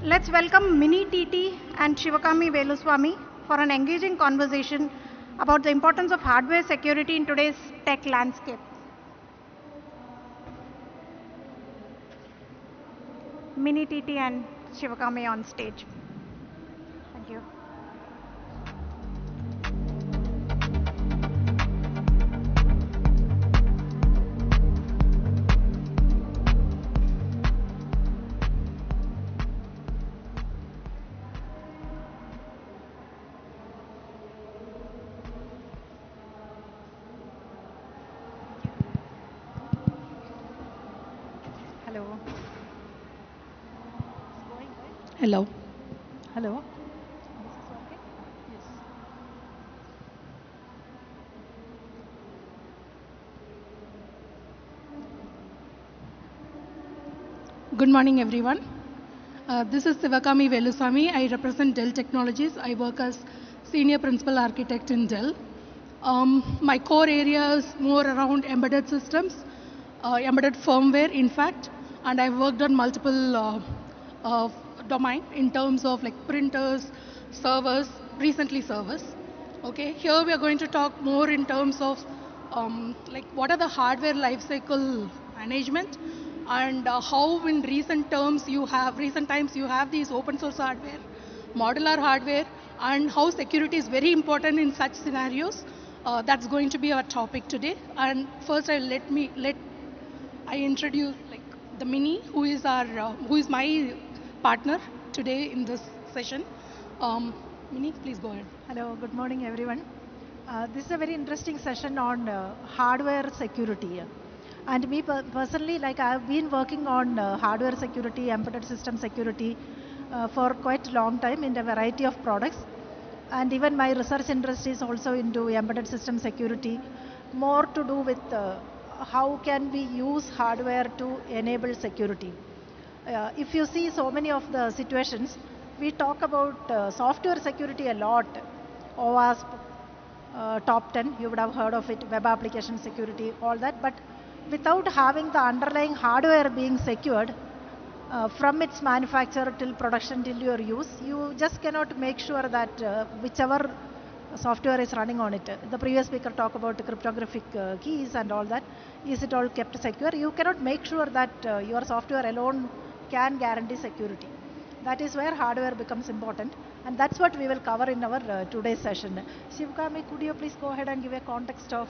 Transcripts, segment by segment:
Let's welcome Mini TT and Shivakami Veluswamy for an engaging conversation about the importance of hardware security in today's tech landscape. Mini TT and Shivakami on stage. Thank you. Hello. Hello. Hello. Good morning, everyone. This is Sivakami Veluswamy. I represent Dell Technologies. I work as Senior Principal Architect in Dell. My core area is more around embedded systems, embedded firmware, in fact, and I've worked on multiple domain in terms of like printers, servers, recently servers. Okay, here we are going to talk more in terms of like what are the hardware lifecycle management and how in recent times you have these open source hardware, modular hardware, and how security is very important in such scenarios. That's going to be our topic today. And first, I introduce like the Mini, who is my partner today in this session. Mini, please go ahead. Hello, good morning everyone. This is a very interesting session on hardware security. And me personally, like I've been working on hardware security, embedded system security for quite a long time in a variety of products. And even my research interest is also into embedded system security, more to do with how can we use hardware to enable security. If you see so many of the situations, we talk about software security a lot. OWASP, top 10, you would have heard of it, web application security, all that. But without having the underlying hardware being secured from its manufacturer till production till your use, you just cannot make sure that whichever software is running on it. The previous speaker talked about cryptographic keys and all that. Is it all kept secure? You cannot make sure that your software alone can guarantee security. That is where hardware becomes important, and that's what we will cover in our today's session. Shivkami, could you please go ahead and give a context of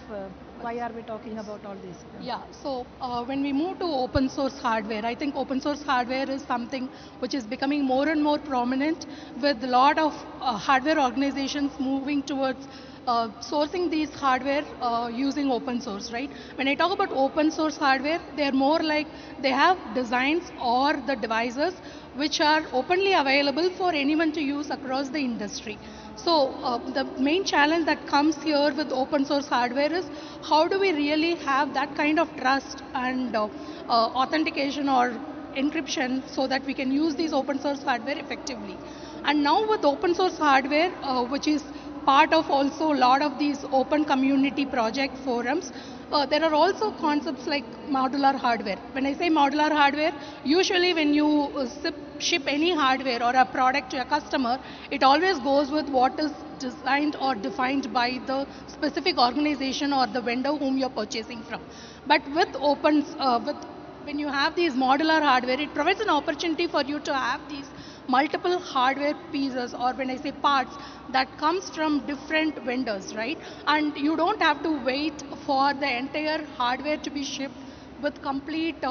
why are we talking about all this? Yeah, so when we move to open source hardware, I think open source hardware is something which is becoming more and more prominent with a lot of hardware organizations moving towards sourcing these hardware using open source, right? When I talk about open source hardware, they're more like they have designs or the devices which are openly available for anyone to use across the industry. So the main challenge that comes here with open source hardware is how do we really have that kind of trust and authentication or encryption so that we can use these open source hardware effectively. And now with open source hardware, which is part of also a lot of these open community project forums, there are also concepts like modular hardware. When I say modular hardware, usually when you ship any hardware or a product to a customer, it always goes with what is designed or defined by the specific organization or the vendor whom you're purchasing from. But with when you have these modular hardware, it provides an opportunity for you to have these multiple hardware pieces, or when I say parts, that comes from different vendors, right? And you don't have to wait for the entire hardware to be shipped with complete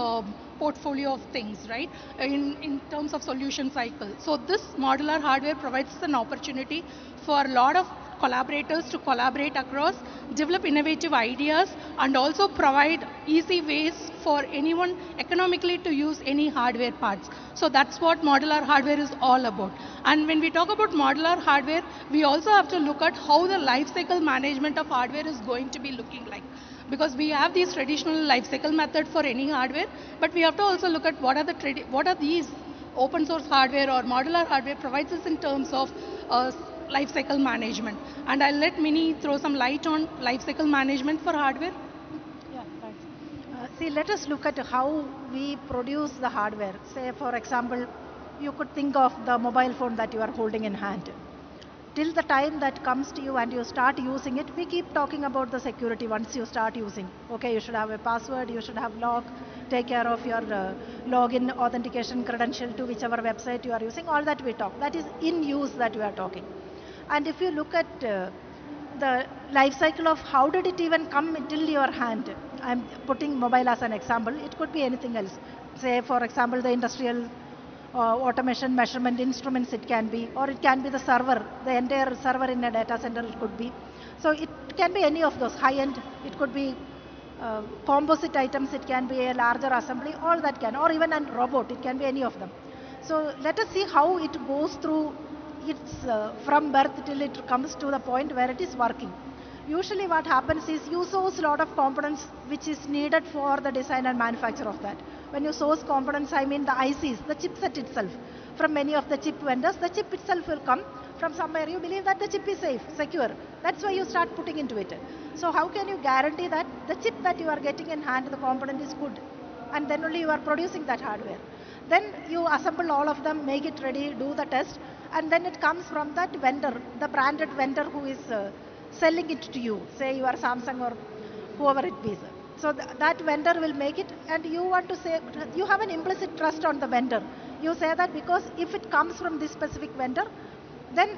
portfolio of things, right? In terms of solution cycle. So this modular hardware provides an opportunity for a lot of collaborators to collaborate across, develop innovative ideas, and also provide easy ways for anyone economically to use any hardware parts. So that's what modular hardware is all about. And when we talk about modular hardware, we also have to look at how the lifecycle management of hardware is going to be looking like. Because we have these traditional lifecycle method for any hardware, but we have to also look at what are these open source hardware or modular hardware provides us in terms of lifecycle management. And I'll let Mini throw some light on lifecycle management for hardware. Yeah, thanks. See, let us look at how we produce the hardware. Say, for example, you could think of the mobile phone that you are holding in hand. Till the time that comes to you and you start using it, we keep talking about the security once you start using. Okay, you should have a password, you should have lock, take care of your login, authentication, credential to whichever website you are using, all that we talk. That is in use that we are talking. And if you look at the life cycle of how did it even come till your hand, I'm putting mobile as an example, it could be anything else. Say, for example, the industrial automation measurement instruments it can be, or it can be the server, the entire server in a data center it could be. So it can be any of those high-end, it could be composite items, it can be a larger assembly, all that can, or even a robot, it can be any of them. So let us see how it goes through its from birth till it comes to the point where it is working. Usually what happens is you source a lot of components which is needed for the design and manufacture of that. When you source components, I mean the ICs, the chipset itself. From many of the chip vendors, the chip itself will come from somewhere. You believe that the chip is safe, secure. That's why you start putting into it. So how can you guarantee that the chip that you are getting in hand, the component is good? And then only you are producing that hardware. Then you assemble all of them, make it ready, do the test, and then it comes from that vendor, the branded vendor who is selling it to you, say you are Samsung or whoever it be. So that vendor will make it, and you want to say, you have an implicit trust on the vendor. You say that because if it comes from this specific vendor, then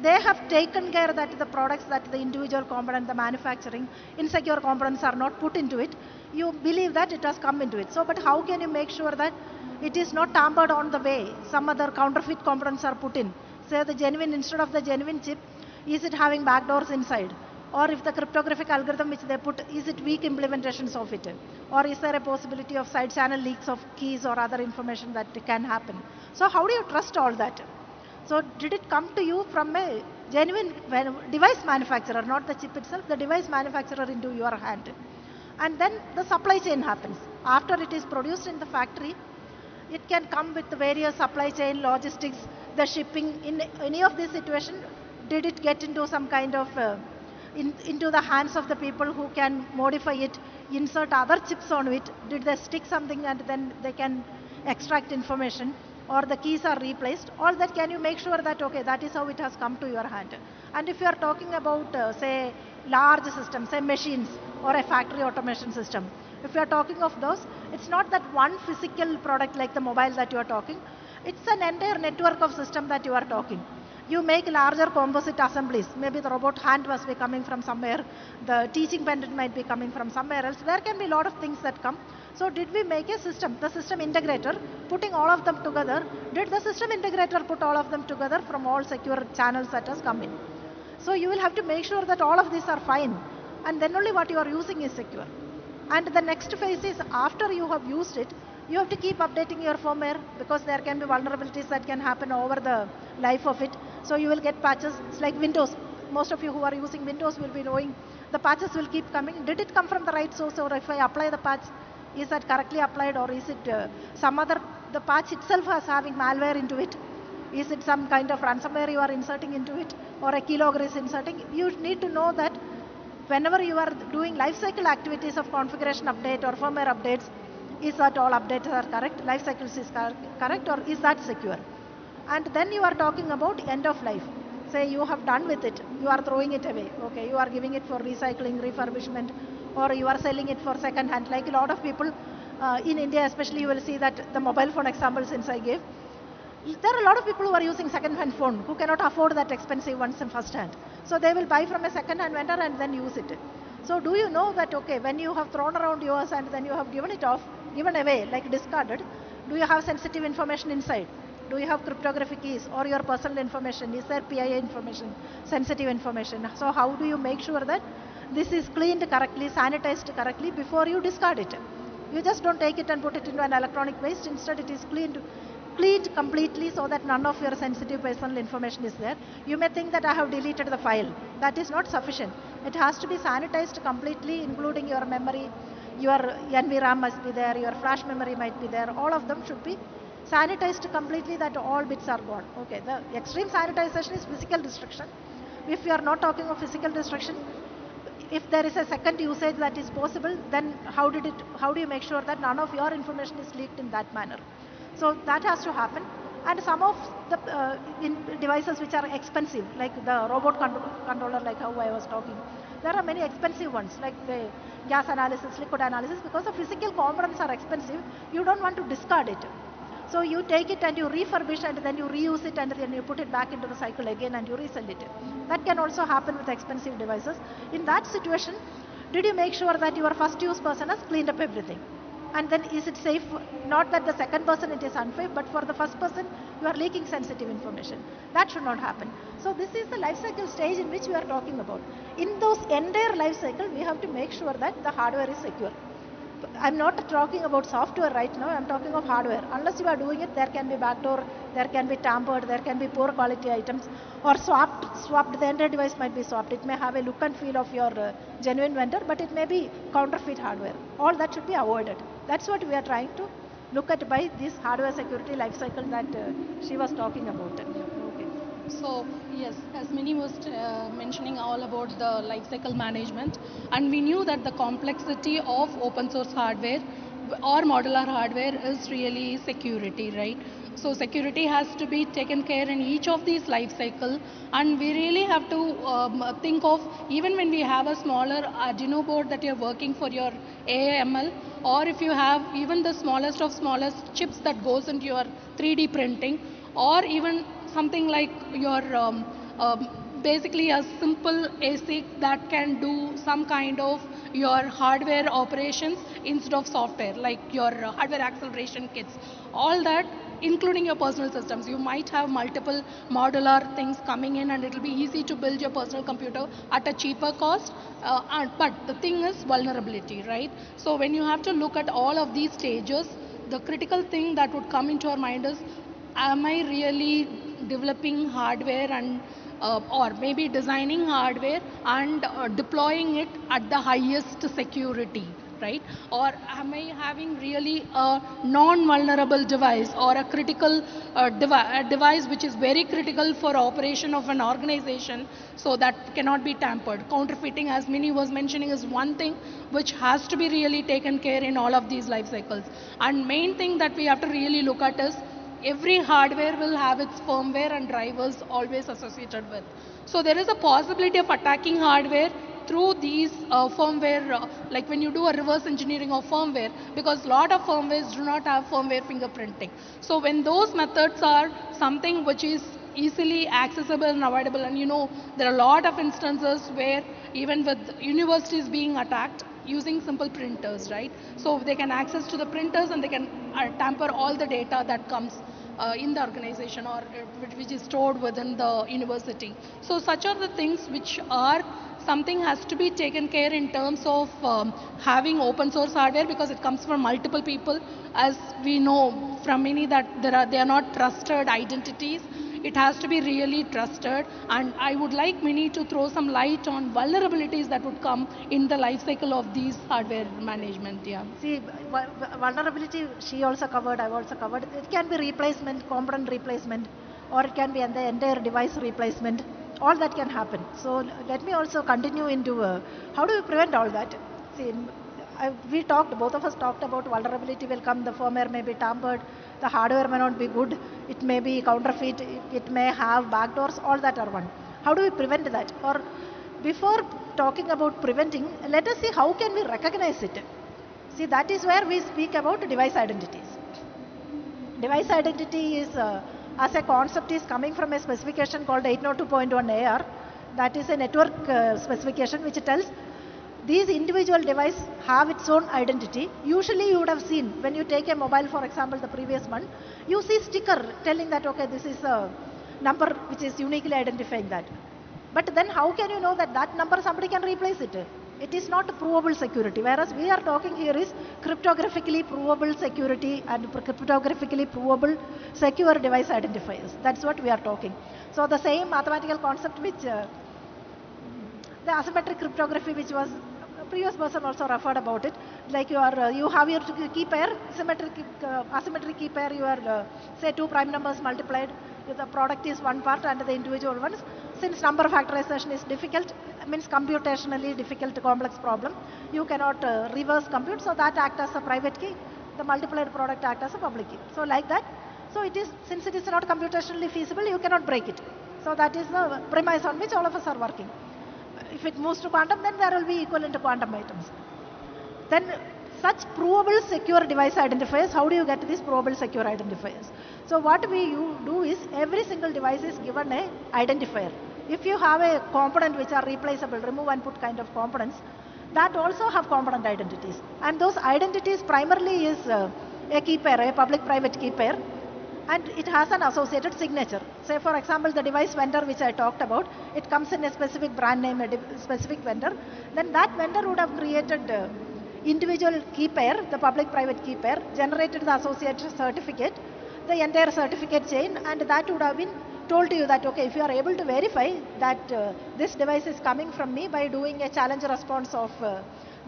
they have taken care that the products that the individual component, the manufacturing, insecure components are not put into it. You believe that it has come into it. So, but how can you make sure that it is not tampered on the way? Some other counterfeit components are put in. Say the genuine, instead of the genuine chip, is it having backdoors inside? Or if the cryptographic algorithm which they put, is it weak implementations of it? Or is there a possibility of side channel leaks of keys or other information that can happen? So how do you trust all that? So did it come to you from a genuine device manufacturer, not the chip itself, the device manufacturer into your hand? And then the supply chain happens. After it is produced in the factory, it can come with various supply chain, logistics, the shipping. In any of this situation, did it get into some kind of into the hands of the people who can modify it, insert other chips on it? Did they stick something and then they can extract information, or the keys are replaced? All that, can you make sure that, okay, that is how it has come to your hand? And if you are talking about, say, large systems, say machines or a factory automation system, if you are talking of those, it's not that one physical product like the mobile that you are talking, it's an entire network of system that you are talking. You make larger composite assemblies. Maybe the robot hand must be coming from somewhere. The teaching pendant might be coming from somewhere else. There can be a lot of things that come. So did we make a system, the system integrator, putting all of them together? Did the system integrator put all of them together from all secure channels that has come in? So you will have to make sure that all of these are fine. And then only what you are using is secure. And the next phase is, after you have used it, you have to keep updating your firmware, because there can be vulnerabilities that can happen over the life of it. So you will get patches. It's like Windows. Most of you who are using Windows will be knowing the patches will keep coming. Did it come from the right source, or if I apply the patch, is that correctly applied, or is it some other, the patch itself has having malware into it? Is it some kind of ransomware you are inserting into it, or a keylogger is inserting? You need to know that whenever you are doing lifecycle activities of configuration update or firmware updates, is that all updates are correct, life cycles is correct, or is that secure? And then you are talking about end of life. Say you have done with it, you are throwing it away. Okay, you are giving it for recycling, refurbishment, or you are selling it for second hand. Like a lot of people in India especially, you will see that the mobile phone example since I gave, there are a lot of people who are using second hand phone who cannot afford that expensive ones in first hand. So they will buy from a second hand vendor and then use it. So do you know that, okay, when you have thrown around yours and then you have given it off, given away, like discarded, do you have sensitive information inside? Do you have cryptographic keys or your personal information? Is there PII information, sensitive information? So how do you make sure that this is cleaned correctly, sanitized correctly before you discard it? You just don't take it and put it into an electronic waste. Instead, it is cleaned completely so that none of your sensitive personal information is there. You may think that I have deleted the file. That is not sufficient. It has to be sanitized completely, including your memory. Your NVRAM must be there, your flash memory might be there. All of them should be sanitized completely, that all bits are gone. Okay, the extreme sanitization is physical destruction. If you are not talking of physical destruction, if there is a second usage that is possible, then how do you make sure that none of your information is leaked in that manner? So that has to happen. And some of the devices which are expensive, like the robot controller, like how I was talking, there are many expensive ones, like the gas analysis, liquid analysis, because the physical components are expensive, you don't want to discard it. So you take it and you refurbish and then you reuse it and then you put it back into the cycle again and you resell it. That can also happen with expensive devices. In that situation, did you make sure that your first use person has cleaned up everything? And then is it safe? Not that the second person it is unsafe, but for the first person you are leaking sensitive information. That should not happen. So this is the life cycle stage in which we are talking about. In those entire life cycle, we have to make sure that the hardware is secure. I'm not talking about software right now, I'm talking of hardware. Unless you are doing it, there can be backdoor, there can be tampered, there can be poor quality items, or swapped, the entire device might be swapped. It may have a look and feel of your genuine vendor, but it may be counterfeit hardware. All that should be avoided. That's what we are trying to look at by this hardware security life cycle that she was talking about. Okay. So yes, as Mini was mentioning all about the lifecycle management, and we knew that the complexity of open source hardware or modular hardware is really security, right? So security has to be taken care in each of these life cycle, and we really have to think of, even when we have a smaller Arduino board that you're working for your AAML, or if you have even the smallest of smallest chips that goes into your 3D printing, or even something like your basically a simple ASIC that can do some kind of your hardware operations instead of software, like your hardware acceleration kits, all that, including your personal systems. You might have multiple modular things coming in and it will be easy to build your personal computer at a cheaper cost. But the thing is vulnerability, right? So when you have to look at all of these stages, the critical thing that would come into our mind is, am I really developing hardware and or maybe designing hardware and deploying it at the highest security, right? Or am I having really a non-vulnerable device or a critical a device which is very critical for operation of an organization, so that cannot be tampered. Counterfeiting, as Mini was mentioning, is one thing which has to be really taken care in all of these life cycles. And main thing that we have to really look at is, every hardware will have its firmware and drivers always associated with. So there is a possibility of attacking hardware through these firmware, like when you do a reverse engineering of firmware, because a lot of firmwares do not have firmware fingerprinting. So when those methods are something which is easily accessible and avoidable, and you know, there are a lot of instances where even with universities being attacked using simple printers, right? So they can access to the printers and they can tamper all the data that comes in the organization, or which is stored within the university. So such are the things which are something has to be taken care in terms of having open source hardware, because it comes from multiple people. As we know from many that they are not trusted identities. It has to be really trusted, and I would like Mini to throw some light on vulnerabilities that would come in the life cycle of these hardware management. Yeah. See, vulnerability she also covered, I've also covered. It can be replacement, component replacement, or it can be the entire device replacement. All that can happen. So let me also continue into how do we prevent all that? See, both of us talked about vulnerability will come, the firmware may be tampered, the hardware may not be good, it may be counterfeit, it may have backdoors, all that are one. How do we prevent that? Or before talking about preventing, let us see how can we recognize it. See, that is where we speak about device identities. Device identity is, as a concept, is coming from a specification called 802.1 AR. That is a network specification which tells these individual devices have its own identity. Usually you would have seen, when you take a mobile, for example, the previous one, you see sticker telling that, okay, this is a number which is uniquely identifying that. But then how can you know that that number somebody can replace it? It is not provable security. Whereas we are talking here is cryptographically provable security and cryptographically provable secure device identifiers. That's what we are talking. So the same mathematical concept which the asymmetric cryptography, which was previous person also referred about it, like you have your key pair, asymmetric key pair, your say two prime numbers multiplied, the product is one part and the individual ones. Since number factorization is difficult, means computationally difficult complex problem, you cannot reverse compute, so that acts as a private key, the multiplied product acts as a public key. So like that, So it is, since it is not computationally feasible, you cannot break it. So that is the premise on which all of us are working. If it moves to quantum, then there will be equivalent to quantum items. Then such provable secure device identifiers, how do you get these provable secure identifiers? So what we do is every single device is given a identifier. If you have a component which are replaceable, remove and put kind of components, that also have component identities. And those identities primarily is a key pair, a public-private key pair, and it has an associated signature. Say for example, the device vendor which I talked about, it comes in a specific brand name, a specific vendor, then that vendor would have created individual key pair, the public-private key pair, generated the associated certificate, the entire certificate chain, and that would have been told to you that, okay, if you are able to verify that this device is coming from me by doing a challenge response of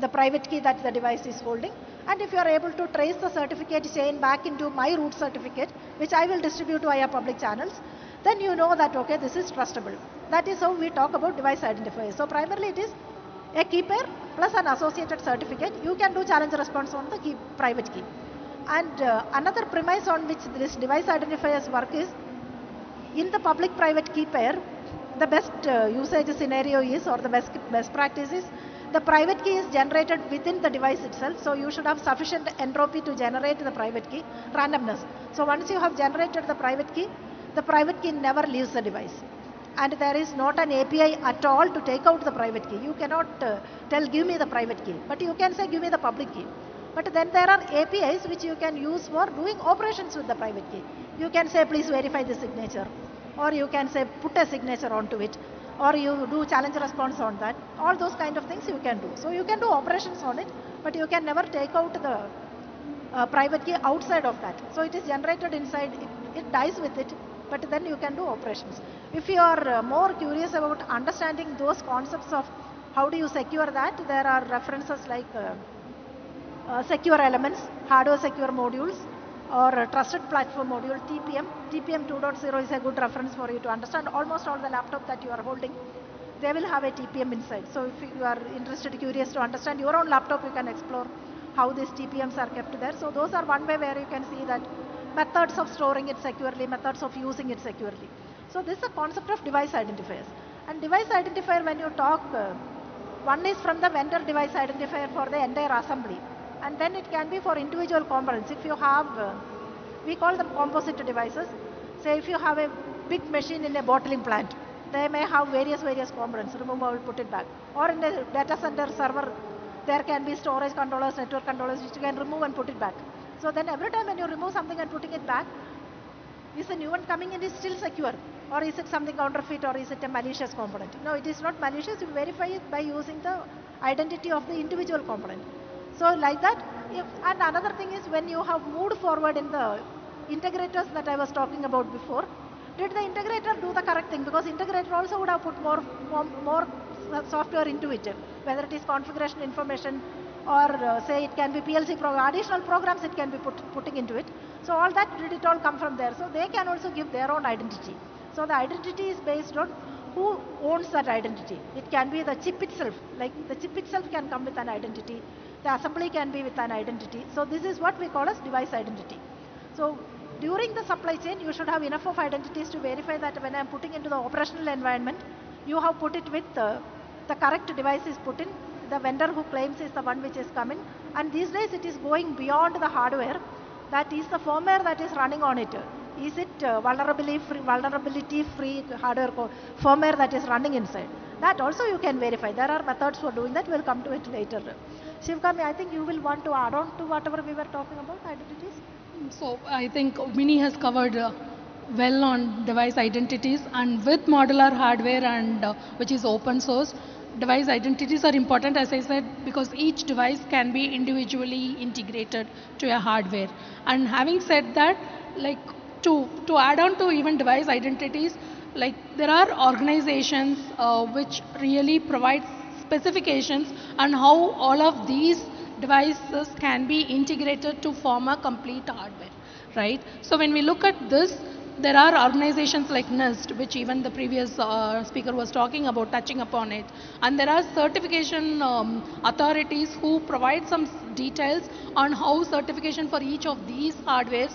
the private key that the device is holding, and if you are able to trace the certificate chain back into my root certificate, which I will distribute via public channels, then you know that, okay, this is trustable. That is how we talk about device identifiers. So primarily it is a key pair plus an associated certificate. You can do challenge response on the private key. And another premise on which this device identifiers work is, in the public-private key pair, the best usage scenario is, or the best practice is, the private key is generated within the device itself. So you should have sufficient entropy to generate the private key, randomness. So once you have generated the private key never leaves the device. And there is not an API at all to take out the private key. You cannot tell, give me the private key, but you can say, give me the public key. But then there are APIs which you can use for doing operations with the private key. You can say, please verify the signature, or you can say, put a signature onto it, or you do challenge response on that. All those kind of things you can do. So you can do operations on it, but you can never take out the private key outside of that. So it is generated inside, it dies with it, but then you can do operations. If you are more curious about understanding those concepts of how do you secure that, there are references like secure elements, hardware secure modules, or trusted platform module, TPM. TPM 2.0 is a good reference for you to understand. Almost all the laptop that you are holding, they will have a TPM inside. So if you are interested, curious to understand your own laptop, you can explore how these TPMs are kept there. So those are one way where you can see that methods of storing it securely, methods of using it securely. So this is a concept of device identifiers. And device identifier, when you talk, one is from the vendor device identifier for the entire assembly. And then it can be for individual components. If you have, we call them composite devices. Say if you have a big machine in a bottling plant, they may have various components, removable, put it back. Or in a data center server, there can be storage controllers, network controllers, which you can remove and put it back. So then every time when you remove something and putting it back, is a new one coming in is still secure? Or is it something counterfeit, or is it a malicious component? No, it is not malicious. You verify it by using the identity of the individual component. So like that, and another thing is, when you have moved forward in the integrators that I was talking about before, did the integrator do the correct thing? Because integrator also would have put more software into it, whether it is configuration information, or say it can be PLC additional programs it can be putting into it. So all that, did it all come from there? So they can also give their own identity. So the identity is based on who owns that identity. It can be the chip itself, like the chip itself can come with an identity. The assembly can be with an identity. So this is what we call as device identity. So during the supply chain, you should have enough of identities to verify that when I am putting into the operational environment, you have put it with the correct device is put in. The vendor who claims is the one which is coming. And these days it is going beyond the hardware. That is the firmware that is running on it. Is it vulnerability-free hardware firmware that is running inside? That also you can verify. There are methods for doing that. We'll come to it later. Shivkami, I think you will want to add on to whatever we were talking about, identities. So I think Mini has covered well on device identities, and with modular hardware and which is open source, device identities are important, as I said, because each device can be individually integrated to a hardware. And having said that, like to add on to even device identities, like there are organizations which really provide specifications on how all of these devices can be integrated to form a complete hardware, right? So when we look at this, there are organizations like NIST, which even the previous speaker was talking about, touching upon it. And there are certification authorities who provide some details on how certification for each of these hardwares,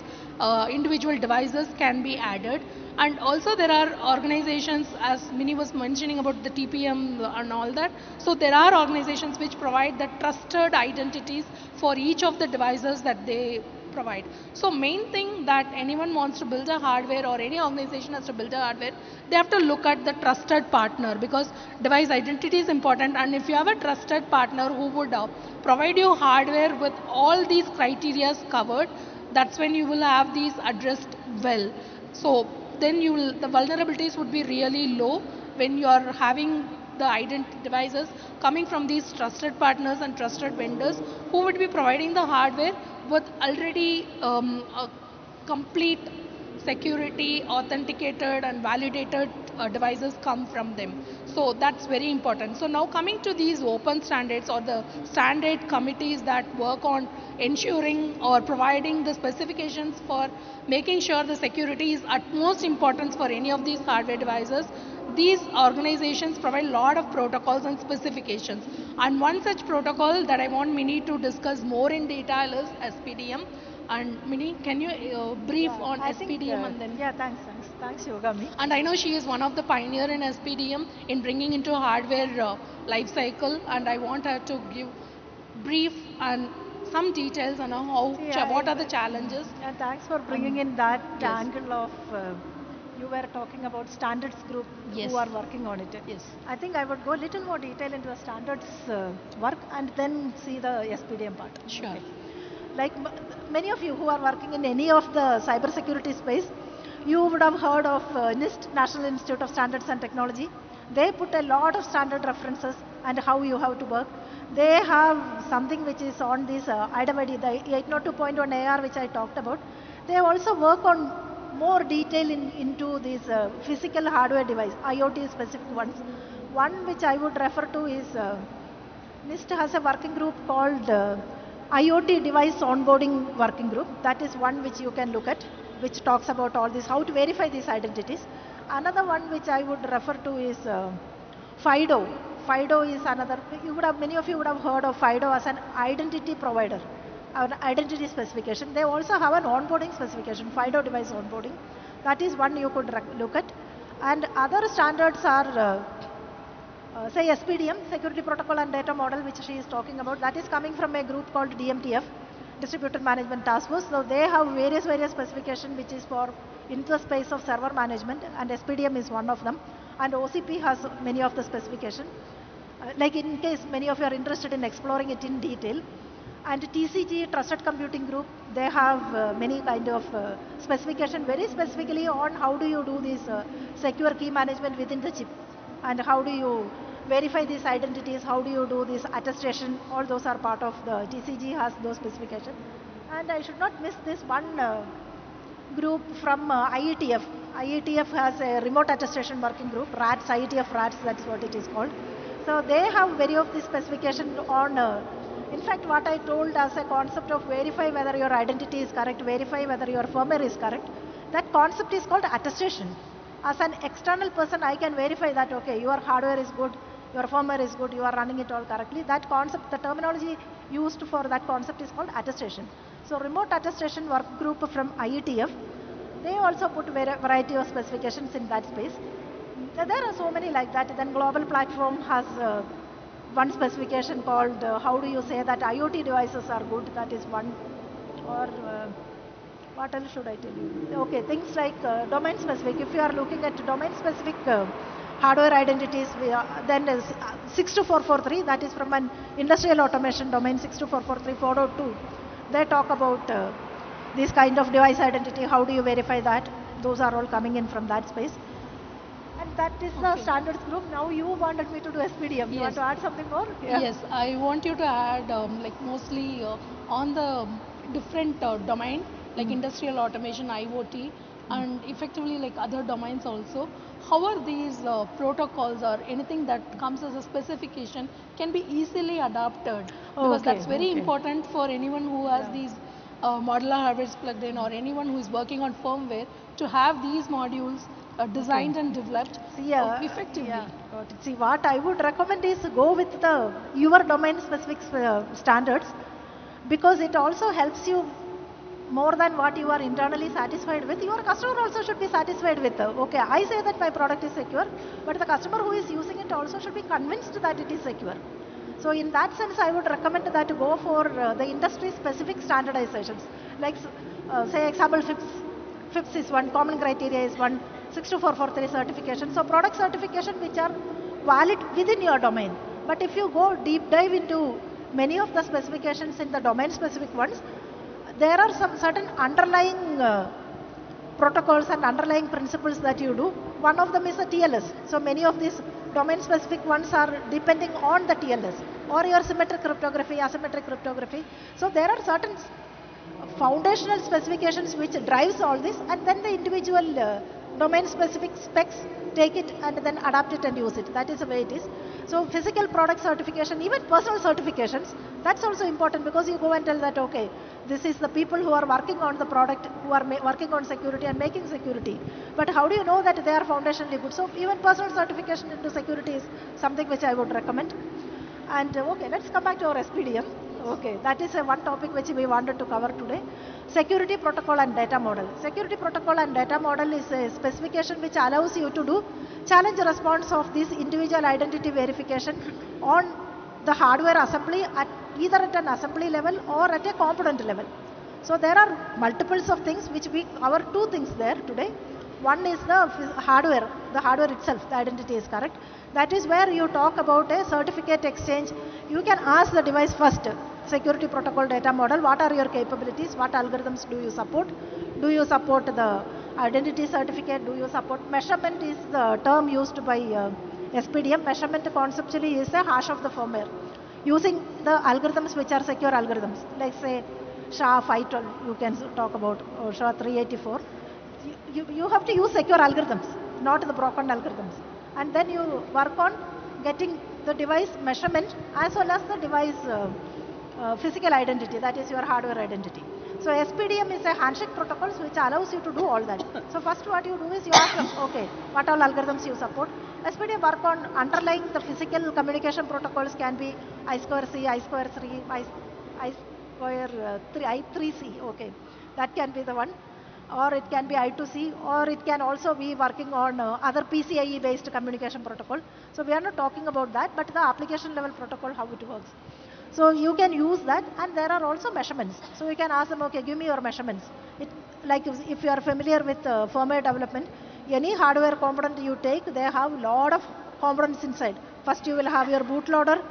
individual devices can be added. And also there are organizations, as Minnie was mentioning about the TPM and all that. So there are organizations which provide the trusted identities for each of the devices that they provide. So main thing that anyone wants to build a hardware, or any organization has to build a hardware, they have to look at the trusted partner, because device identity is important. And if you have a trusted partner who would provide you hardware with all these criteria covered, that's when you will have these addressed well. So then the vulnerabilities would be really low when you are having the devices coming from these trusted partners and trusted vendors who would be providing the hardware with already a complete security, authenticated and validated devices come from them. So that's very important. So now coming to these open standards, or the standard committees that work on ensuring or providing the specifications for making sure the security is utmost importance for any of these hardware devices. These organizations provide a lot of protocols and specifications. And one such protocol that I want Minnie to discuss more in detail is SPDM. And Minnie, can you brief on SPDM and then? Yeah, thanks, Yogami. And I know she is one of the pioneer in SPDM in bringing into hardware life cycle, and I want her to give brief and some details on what are the challenges. And thanks for bringing in that angle of, you were talking about standards group who are working on it. Yes. I think I would go a little more detail into the standards work and then see the SPDM part. Sure. Okay. Like many of you who are working in any of the cybersecurity space, you would have heard of NIST, National Institute of Standards and Technology. They put a lot of standard references and how you have to work. They have something which is on this IWD, the 802.1 AR which I talked about. They also work on more detail into these physical hardware device, IoT specific ones. One which I would refer to is NIST has a working group called IoT device onboarding working group. That is one which you can look at, which talks about all this, how to verify these identities. Another one which I would refer to is FIDO. FIDO is another, many of you would have heard of FIDO as an identity provider, an identity specification. They also have an onboarding specification, FIDO device onboarding. That is one you could look at. And other standards are say SPDM, Security Protocol and Data Model, which she is talking about. That is coming from a group called DMTF, Distributed Management Task Force. So they have various specifications which is for in the space of server management, and SPDM is one of them. And OCP has many of the specifications. Like in case many of you are interested in exploring it in detail. And TCG, Trusted Computing Group, they have many kind of specification, very specifically on how do you do this secure key management within the chip, and how do you verify these identities, how do you do this attestation, all those are part of the TCG has those specifications. And I should not miss this one group from IETF. IETF has a remote attestation working group, RATS, IETF RATS, that's what it is called. So they have very of this specification on, in fact what I told as a concept of verify whether your identity is correct, verify whether your firmware is correct, that concept is called attestation. As an external person, I can verify that, okay, your hardware is good, your firmware is good, you are running it all correctly. That concept, the terminology used for that concept is called attestation. So remote attestation work group from IETF, they also put variety of specifications in that space. There are so many like that. Then Global Platform has one specification called how do you say that IoT devices are good, that is one. Or what else should I tell you? Okay, things like domain specific. If you are looking at domain specific hardware identities, then 62443, that is from an industrial automation domain, 62443 402. They talk about this kind of device identity, how do you verify that? Those are all coming in from that space. And that is the standards group. Now you wanted me to do SPDM. You want to add something more? Yeah. Yes, I want you to add like mostly on the different domain, like industrial automation, IoT, and effectively like other domains also. How are these protocols or anything that comes as a specification can be easily adapted? Because that's very important for anyone who has these modular hardware plugged in, or anyone who is working on firmware, to have these modules designed and developed effectively. Yeah. See, what I would recommend is go with your domain specific standards. because it also helps you more than what you are internally satisfied with. Your customer also should be satisfied with, okay, I say that my product is secure, but the customer who is using it also should be convinced that it is secure. So in that sense, I would recommend that to go for the industry-specific standardizations. Like, say, example, FIPS is one, common criteria is one, 62443 certification. So product certification which are valid within your domain. But if you go deep dive into many of the specifications in the domain-specific ones, there are some certain underlying protocols and underlying principles that you do. One of them is the TLS. So many of these domain-specific ones are depending on the TLS or your symmetric cryptography, asymmetric cryptography. So there are certain foundational specifications which drives all this, and then the individual domain-specific specs take it and then adapt it and use it. That is the way it is. So physical product certification, even personal certifications, that's also important, because you go and tell that, okay, this is the people who are working on the product, who are working on security and making security. But how do you know that they are foundationally good? So even personal certification into security is something which I would recommend. And okay, let's come back to our SPDM. Okay, that is one topic which we wanted to cover today. Security protocol and data model. Security protocol and data model is a specification which allows you to do challenge response of this individual identity verification on the hardware assembly, at either at an assembly level or at a component level. So there are multiples of things which we cover. Two things there today. One is the hardware itself, the identity is correct. That is where you talk about a certificate exchange. You can ask the device first, security protocol data model, what are your capabilities, what algorithms do you support? Do you support the identity certificate? Do you support measurement is the term used by SPDM. Measurement conceptually is a hash of the firmware. Using the algorithms which are secure algorithms, like say SHA-512, you can talk about, or SHA-384. You have to use secure algorithms, not the broken algorithms. And then you work on getting the device measurement as well as the device physical identity, that is your hardware identity. So SPDM is a handshake protocol which allows you to do all that. So first what you do is you ask them, okay, what all algorithms you support. SPDM work on underlying the physical communication protocols can be I2C, I2C, I3C, okay. That can be the one. Or it can be I2C, or it can also be working on other PCIe based communication protocol. So we are not talking about that, but the application level protocol, how it works. So you can use that, and there are also measurements. So you can ask them, okay, give me your measurements. Like if you are familiar with firmware development, any hardware component you take, they have a lot of components inside. First you will have your bootloader,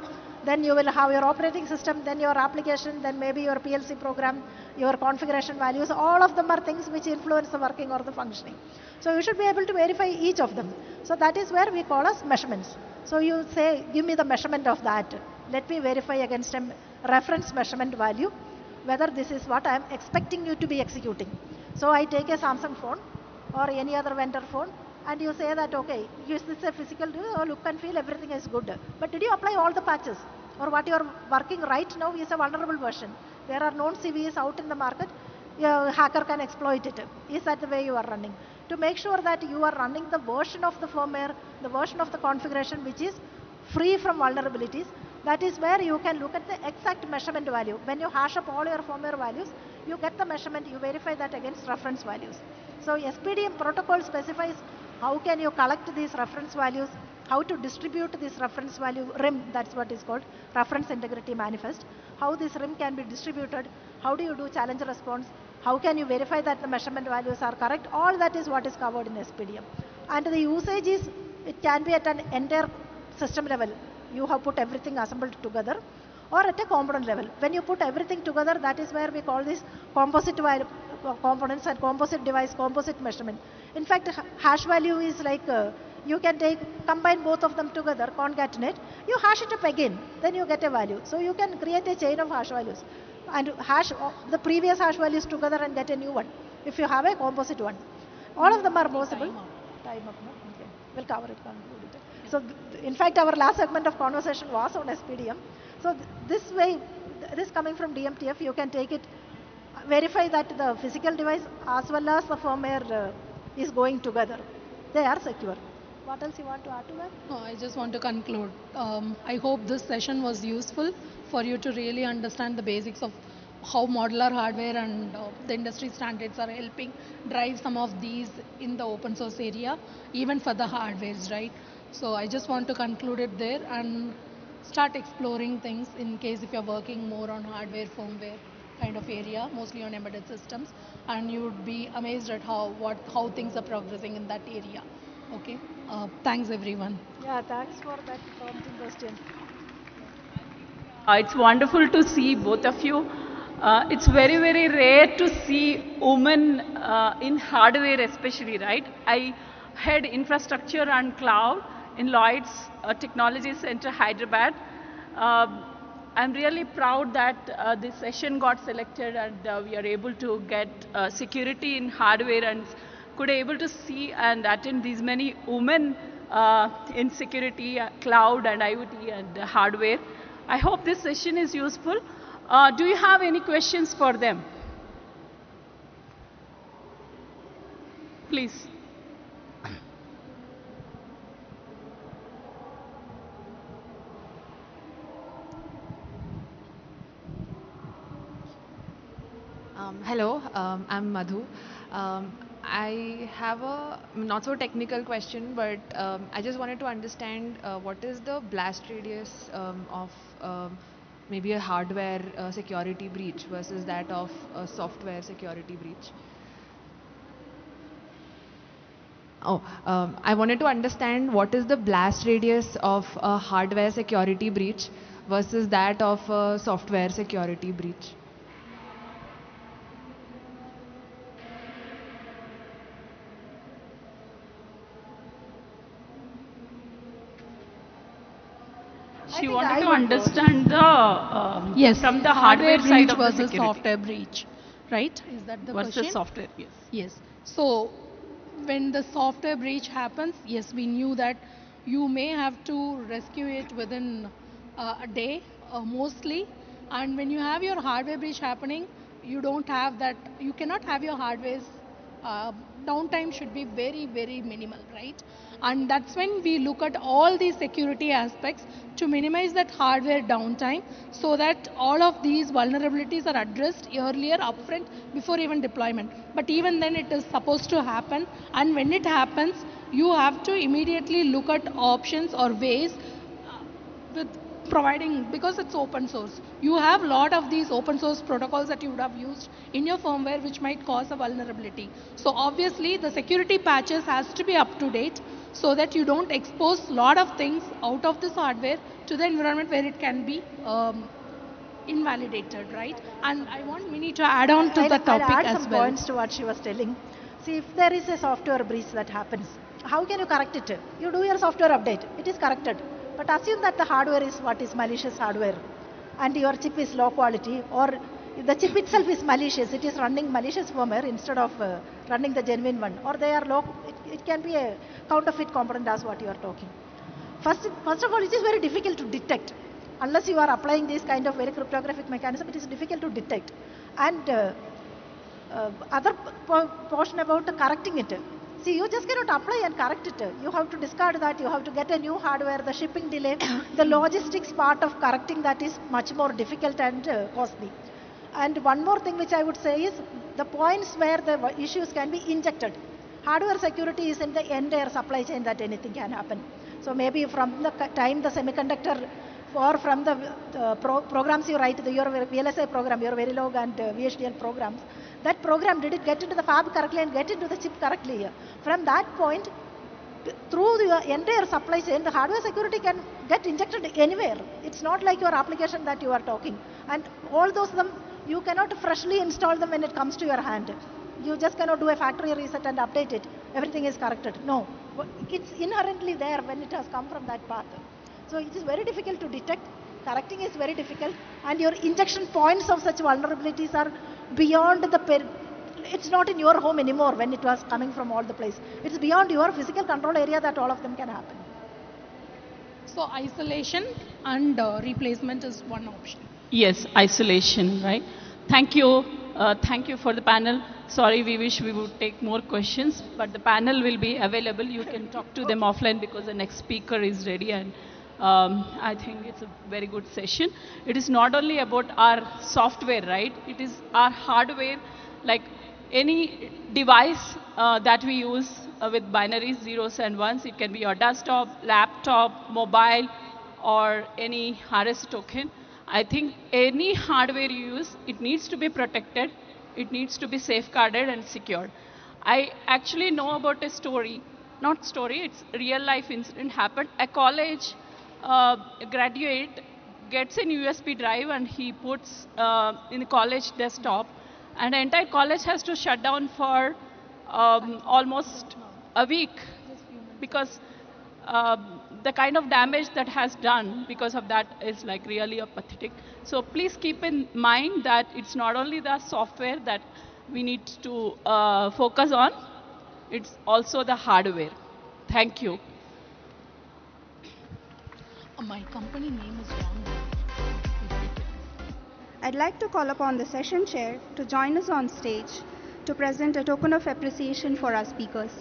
then you will have your operating system, then your application, then maybe your PLC program, your configuration values. All of them are things which influence the working or the functioning. So you should be able to verify each of them. So that is where we call as measurements. So you say, give me the measurement of that. Let me verify against a reference measurement value whether this is what I am expecting you to be executing. So I take a Samsung phone or any other vendor phone, and you say that, okay, is this a physical look and feel, everything is good. But did you apply all the patches? Or what you are working right now is a vulnerable version. There are known CVEs out in the market. A hacker can exploit it. Is that the way you are running? To make sure that you are running the version of the firmware, the version of the configuration which is free from vulnerabilities, that is where you can look at the exact measurement value. When you hash up all your firmware values, you get the measurement, you verify that against reference values. So SPDM protocol specifies how can you collect these reference values, how to distribute this reference value, RIM, that's what is called, reference integrity manifest, how this RIM can be distributed, how do you do challenge response, how can you verify that the measurement values are correct, all that is what is covered in SPDM. And the usage is, it can be at an entire system level. You have put everything assembled together, or at a component level. When you put everything together, that is where we call this composite components and composite device, composite measurement. In fact, hash value is like, you can combine both of them together, concatenate, you hash it up again, then you get a value. So you can create a chain of hash values and hash the previous hash values together and get a new one, if you have a composite one. All of them are possible. Time up, no? Okay. We'll cover it, conclude it. So in fact, our last segment of conversation was on SPDM. So this way, this coming from DMTF, you can take it, verify that the physical device as well as the firmware is going together. They are secure. What else you want to add to that? No, I just want to conclude. I hope this session was useful for you to really understand the basics of how modular hardware and the industry standards are helping drive some of these in the open source area, even for the hardwares, right? So I just want to conclude it there and start exploring things in case if you're working more on hardware, firmware kind of area, mostly on embedded systems, and you would be amazed at how things are progressing in that area. Okay, thanks everyone. Yeah, thanks for that prompting question. It's wonderful to see both of you. It's very, very rare to see women in hardware especially, right? I head infrastructure and cloud in Lloyd's Technology Center, Hyderabad. I'm really proud that this session got selected and we are able to get security in hardware and could able to see and attend these many women in security, cloud and IoT and hardware. I hope this session is useful. Do you have any questions for them? Please. Hello, I'm Madhu. I have a not so technical question, but I just wanted to understand what is the blast radius of maybe a hardware security breach versus that of a software security breach. Oh, I wanted to understand what is the blast radius of a hardware security breach versus that of a software security breach. She wanted to understand the Yes, from the hardware side breach of the versus security. software breach, right? Is that the Versus question? software, yes. Yes. So when the software breach happens, yes, we knew that you may have to rescue it within a day, mostly. And when you have your hardware breach happening, you don't have that. You cannot have your hardware's uh, downtime should be very, very minimal, right? And that's when we look at all these security aspects to minimize that hardware downtime so that all of these vulnerabilities are addressed earlier upfront before even deployment. But even then it is supposed to happen, and when it happens, you have to immediately look at options or ways with providing, because it's open source, you have a lot of these open source protocols that you would have used in your firmware which might cause a vulnerability. So obviously the security patches has to be up to date so that you don't expose a lot of things out of this hardware to the environment where it can be invalidated, right? And I want Mini to add on to the topic I'll add as some well. points to what she was telling. See, if there is a software breach that happens, how can you correct it? You do your software update, it is corrected. But assume that the hardware is what is malicious hardware and your chip is low quality, or the chip itself is malicious, it is running malicious firmware instead of running the genuine one, or they are low, it can be a counterfeit component as what you are talking. First of all, it is very difficult to detect. Unless you are applying this kind of very cryptographic mechanism, it is difficult to detect. And other portion about correcting it. See, you just cannot apply and correct it. You have to discard that, you have to get a new hardware, the shipping delay, the logistics part of correcting that is much more difficult and costly. And one more thing which I would say is the points where the issues can be injected. Hardware security is in the entire supply chain that anything can happen. So maybe from the time the semiconductor or from the programs you write, your VLSI program, your Verilog and VHDL programs, that program, did it get into the fab correctly and get into the chip correctly? From that point, through the entire supply chain, the hardware security can get injected anywhere. It's not like your application that you are talking. And all those them, you cannot freshly install them when it comes to your hand. You just cannot do a factory reset and update it. Everything is corrected. No, it's inherently there when it has come from that path. So it is very difficult to detect. Correcting is very difficult, and your injection points of such vulnerabilities are beyond the. It's not in your home anymore when it was coming from all the place. It's beyond your physical control area that all of them can happen. So isolation and replacement is one option. Yes, isolation, right? Thank you. Thank you for the panel. Sorry, we wish we would take more questions, but the panel will be available. You can talk to them offline because the next speaker is ready and I think it's a very good session. It is not only about our software, right? It is our hardware, like any device that we use with binaries, zeros and ones. It can be your desktop, laptop, mobile, or any RS token. I think any hardware you use, it needs to be protected. It needs to be safeguarded and secured. I actually know about a story, not story, it's real life incident happened. A college graduate gets an USB drive and he puts in the college desktop, and the entire college has to shut down for almost a week because the kind of damage that has done because of that is like really pathetic. So please keep in mind that it's not only the software that we need to focus on, it's also the hardware. Thank you. My company name is wrong. I'd like to call upon the session chair to join us on stage to present a token of appreciation for our speakers.